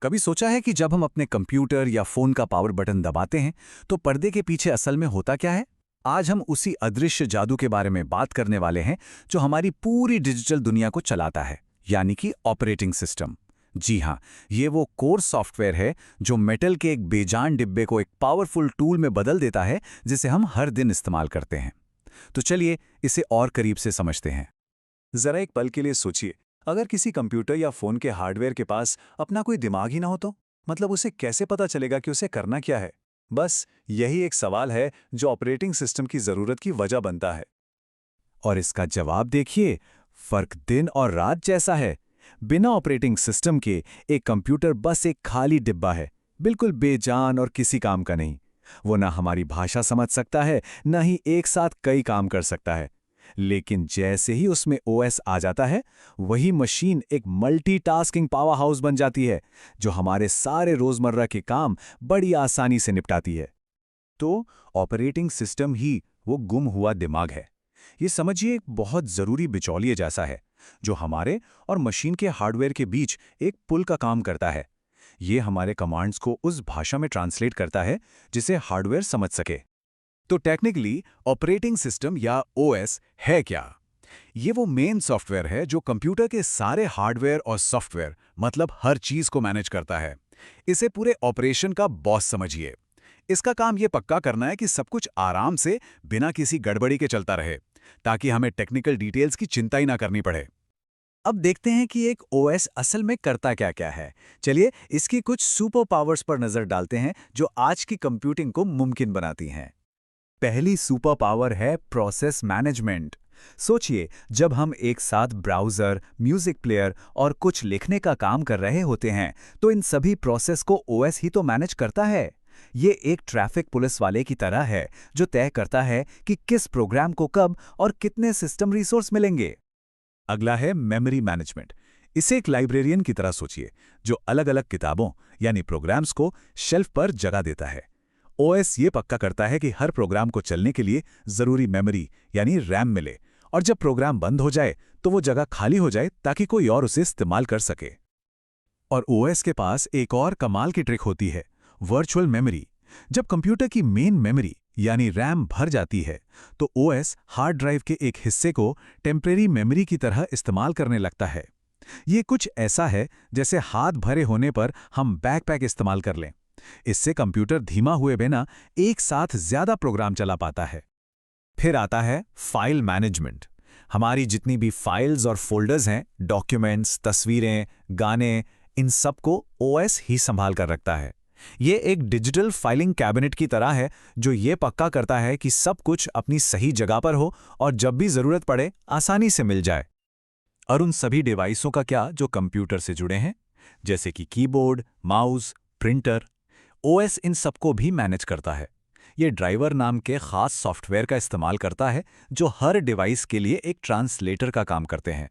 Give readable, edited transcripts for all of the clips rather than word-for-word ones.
कभी सोचा है कि जब हम अपने कंप्यूटर या फोन का पावर बटन दबाते हैं तो पर्दे के पीछे असल में होता क्या है? आज हम उसी अदृश्य जादू के बारे में बात करने वाले हैं जो हमारी पूरी डिजिटल दुनिया को चलाता है, यानी कि ऑपरेटिंग सिस्टम। जी हाँ, ये वो कोर सॉफ्टवेयर है जो मेटल के एक बेजान डिब्बे को एक पावरफुल टूल में बदल देता है, जिसे हम हर दिन इस्तेमाल करते हैं। तो चलिए इसे और करीब से समझते हैं। जरा एक पल के लिए सोचिए, अगर किसी कंप्यूटर या फोन के हार्डवेयर के पास अपना कोई दिमाग ही ना हो तो मतलब उसे कैसे पता चलेगा कि उसे करना क्या है? बस यही एक सवाल है जो ऑपरेटिंग सिस्टम की जरूरत की वजह बनता है। और इसका जवाब देखिए, फर्क दिन और रात जैसा है। बिना ऑपरेटिंग सिस्टम के एक कंप्यूटर बस एक खाली डिब्बा है, बिल्कुल बेजान और किसी काम का नहीं। वो ना हमारी भाषा समझ सकता है, ना ही एक साथ कई काम कर सकता है। लेकिन जैसे ही उसमें ओएस आ जाता है, वही मशीन एक मल्टीटास्किंग पावर हाउस बन जाती है, जो हमारे सारे रोजमर्रा के काम बड़ी आसानी से निपटाती है। तो ऑपरेटिंग सिस्टम ही वो गुम हुआ दिमाग है। ये समझिए एक बहुत जरूरी बिचौलिए जैसा है, जो हमारे और मशीन के हार्डवेयर के बीच एक पुल का काम करता है। ये हमारे कमांड्स को उस भाषा में ट्रांसलेट करता है जिसे हार्डवेयर समझ सके। तो टेक्निकली ऑपरेटिंग सिस्टम या ओएस है क्या? ये वो मेन सॉफ्टवेयर है जो कंप्यूटर के सारे हार्डवेयर और सॉफ्टवेयर, मतलब हर चीज को मैनेज करता है। इसे पूरे ऑपरेशन का बॉस समझिए। इसका काम ये पक्का करना है कि सब कुछ आराम से बिना किसी गड़बड़ी के चलता रहे, ताकि हमें टेक्निकल डिटेल्स की चिंता ही ना करनी पड़े। अब देखते हैं कि एक ओएस असल में करता क्या क्या है। चलिए इसकी कुछ सुपर पावर्स पर नजर डालते हैं जो आज की कंप्यूटिंग को मुमकिन बनाती हैं। पहली सुपर पावर है प्रोसेस मैनेजमेंट। सोचिए, जब हम एक साथ ब्राउज़र, म्यूजिक प्लेयर और कुछ लिखने का काम कर रहे होते हैं, तो इन सभी प्रोसेस को ओएस ही तो मैनेज करता है। ये एक ट्रैफिक पुलिस वाले की तरह है, जो तय करता है कि किस प्रोग्राम को कब और कितने सिस्टम रिसोर्स मिलेंगे। अगला है मेमोरी मैनेजमेंट। इसे एक लाइब्रेरियन की तरह सोचिए, जो अलग-अलग किताबों यानी प्रोग्राम्स को शेल्फ पर जगह देता है। ओएस ये पक्का करता है कि हर प्रोग्राम को चलने के लिए जरूरी मेमोरी यानी रैम मिले, और जब प्रोग्राम बंद हो जाए तो वो जगह खाली हो जाए ताकि कोई और उसे इस्तेमाल कर सके। और ओएस के पास एक और कमाल की ट्रिक होती है, वर्चुअल मेमोरी। जब कंप्यूटर की मेन मेमोरी यानी रैम भर जाती है, तो ओएस हार्ड ड्राइव के एक हिस्से को टेम्परेरी मेमोरी की तरह इस्तेमाल करने लगता है। ये कुछ ऐसा है जैसे हाथ भरे होने पर हम बैकपैक इस्तेमाल कर लें। इससे कंप्यूटर धीमा हुए बिना एक साथ ज्यादा प्रोग्राम चला पाता है। फिर आता है फाइल मैनेजमेंट। हमारी जितनी भी फाइल्स और फोल्डर्स हैं, डॉक्यूमेंट्स, तस्वीरें, गाने, इन सब को ओएस ही संभाल कर रखता है। ये एक डिजिटल फाइलिंग कैबिनेट की तरह है, जो ये पक्का करता है कि सब कुछ अपनी सही जगह पर हो और जब भी जरूरत पड़े आसानी से मिल जाए। और उन सभी डिवाइसों का क्या जो कंप्यूटर से जुड़े हैं, जैसे कि कीबोर्ड, माउस, प्रिंटर, ओएस इन सबको भी मैनेज करता है। ये ड्राइवर नाम के खास सॉफ्टवेयर का इस्तेमाल करता है, जो हर डिवाइस के लिए एक ट्रांसलेटर का काम करते हैं।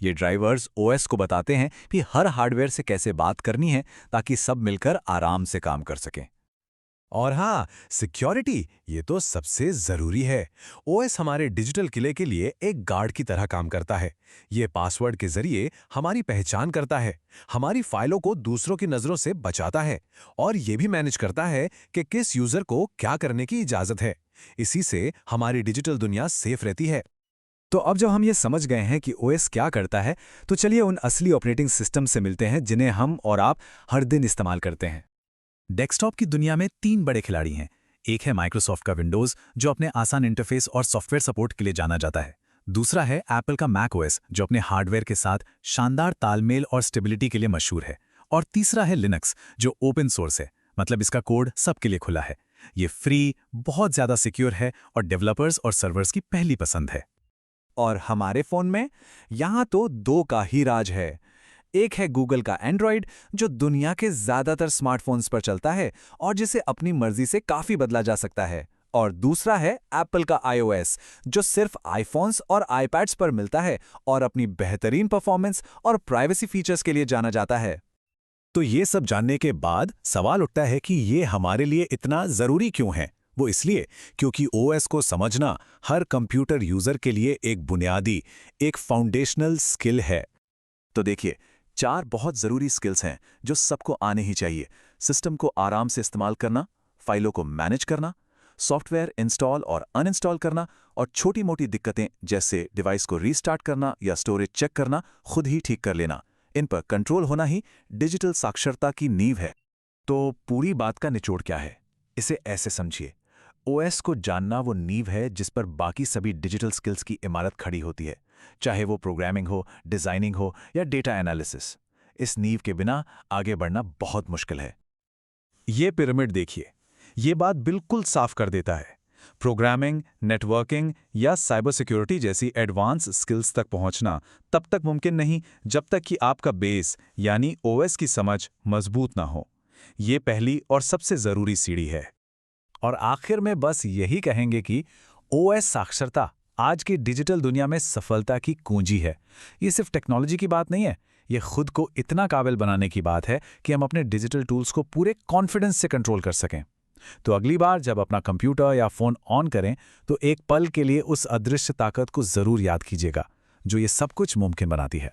ये ड्राइवर्स ओएस को बताते हैं कि हर हार्डवेयर से कैसे बात करनी है, ताकि सब मिलकर आराम से काम कर सकें। और हाँ, सिक्योरिटी ये तो सबसे जरूरी है। ओएस हमारे डिजिटल किले के लिए एक गार्ड की तरह काम करता है। ये पासवर्ड के जरिए हमारी पहचान करता है, हमारी फाइलों को दूसरों की नजरों से बचाता है, और ये भी मैनेज करता है कि किस यूजर को क्या करने की इजाजत है। इसी से हमारी डिजिटल दुनिया सेफ रहती है। तो अब जब हम ये समझ गए हैं कि ओएस क्या करता है, तो चलिए उन असली ऑपरेटिंग सिस्टम से मिलते हैं जिन्हें हम और आप हर दिन इस्तेमाल करते हैं। डेस्कटॉप की दुनिया में 3 बड़े खिलाड़ी हैं। एक है माइक्रोसॉफ्ट का विंडोज, जो अपने आसान इंटरफेस और सॉफ्टवेयर सपोर्ट के लिए जाना जाता है। दूसरा है एप्पल का मैक ओएस, जो अपने हार्डवेयर के साथ शानदार तालमेल और स्टेबिलिटी के लिए मशहूर है। और तीसरा है लिनक्स, जो ओपन सोर्स है, मतलब इसका कोड सबके लिए खुला है। ये फ्री, बहुत ज्यादा सिक्योर है और डेवलपर्स और सर्वर्स की पहली पसंद है। और हमारे फोन में यहाँ तो 2 का ही राज है। एक है गूगल का एंड्रॉइड, जो दुनिया के ज्यादातर स्मार्टफोन्स पर चलता है और जिसे अपनी मर्जी से काफी बदला जा सकता है। और दूसरा है एप्पल का आईओएस, जो सिर्फ आईफोन्स और आईपैड्स पर मिलता है और अपनी बेहतरीन परफॉर्मेंस और प्राइवेसी फीचर्स के लिए जाना जाता है। तो ये सब जानने के बाद सवाल उठता है कि ये हमारे लिए इतना जरूरी क्यों है? वो इसलिए क्योंकि ओएस को समझना हर कंप्यूटर यूजर के लिए एक बुनियादी, एक फाउंडेशनल स्किल है। तो देखिए, 4 बहुत ज़रूरी स्किल्स हैं जो सबको आने ही चाहिए। सिस्टम को आराम से इस्तेमाल करना, फाइलों को मैनेज करना, सॉफ्टवेयर इंस्टॉल और अनइंस्टॉल करना, और छोटी-मोटी दिक्कतें जैसे डिवाइस को रीस्टार्ट करना या स्टोरेज चेक करना खुद ही ठीक कर लेना। इन पर कंट्रोल होना ही डिजिटल साक्षरता की नींव है। तो पूरी बात का निचोड़ क्या है? इसे ऐसे समझिए, ओएस को जानना वो नींव है जिस पर बाकी सभी डिजिटल स्किल्स की इमारत खड़ी होती है, चाहे वो प्रोग्रामिंग हो, डिजाइनिंग हो या डेटा एनालिसिस। इस नींव के बिना आगे बढ़ना बहुत मुश्किल है। ये पिरामिड देखिए, ये बात बिल्कुल साफ कर देता है। प्रोग्रामिंग, नेटवर्किंग या साइबर सिक्योरिटी जैसी एडवांस स्किल्स तक पहुंचना तब तक मुमकिन नहीं जब तक कि आपका बेस यानी ओएस की समझ मजबूत ना हो। ये पहली और सबसे जरूरी सीढ़ी है। और आखिर में बस यही कहेंगे कि ओएस साक्षरता आज की डिजिटल दुनिया में सफलता की कुंजी है। ये सिर्फ टेक्नोलॉजी की बात नहीं है, ये खुद को इतना काबिल बनाने की बात है कि हम अपने डिजिटल टूल्स को पूरे कॉन्फिडेंस से कंट्रोल कर सकें। तो अगली बार जब अपना कंप्यूटर या फोन ऑन करें तो एक पल के लिए उस अदृश्य ताकत को जरूर याद कीजिएगा जो ये सब कुछ मुमकिन बनाती है।